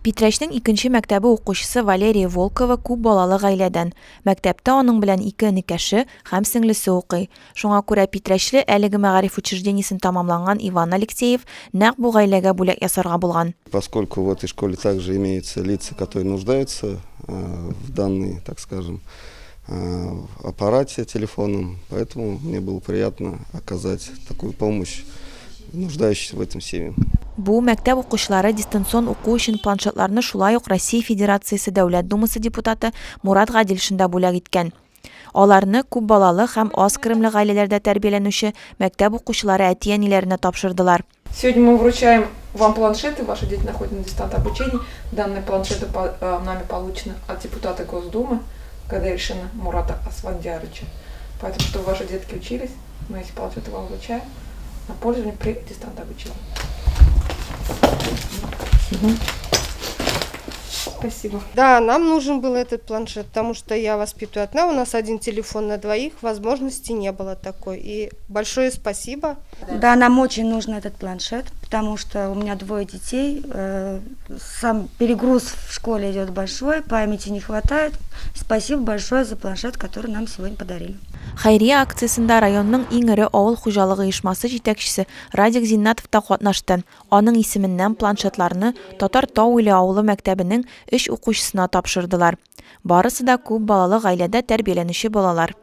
Питрәчнең икенче мәктәбе укучысы Валерия Волкова күп балалы гаиләдән. Мәктәптә аның белән 2 энекәше һәм сеңлесе укый. Шуңа күрә Питрәчле әлеге мәгариф учреждениесен тамамлаган Иван Алексеев нәкъ бу гаиләгә бүләк ясарга булган. Поскольку в этой школе также имеются лица, которые нуждаются в данной, так скажем, аппарате телефонном, поэтому мне было приятно оказать такую помощь нуждающимся в этом семьям. Бу мәктәп укучылары дистанцион уку өчен планшетларны шулай ук Россия Федерациясе Дәүләт Думасы депутаты Мурат Гадилшин да бүләк иткән. Аларны күп балалы һәм аз керемле гаиләләрдә тәрбияләнүче мәктәп укучылары әти-әниләренә тапшырдылар. Сегодня мы вручаем вам планшеты, ваши дети находятся на дистанционном обучении. Данные планшеты нами получены от депутата Госдумы Гадилшина Мурата Асфандиярыча. Поэтому, чтобы ваши детки учились, мы эти планшеты вам вручаем на пользование при дистанционном обучении. Спасибо. Да, нам нужен был этот планшет, потому что я воспитываю одна, у нас один телефон на двоих, возможности не было такой. И большое спасибо. Да, нам очень нужен этот планшет, потому что у меня 2 детей, сам перегруз в школе идет большой, памяти не хватает. Спасибо большое за планшет, который нам сегодня подарили. Хәйрия акциясында районның иң эре авыл хуҗалыгы оешмасы җитәкчесе Радик Зиннатов та катнашты. Аның исеменнән планшетларны Татар Тау иле авылы мәктәбенең 3 укучысына тапшырдылар. Барысы да күп балалы гаиләдә тәрбияләнүче балалар.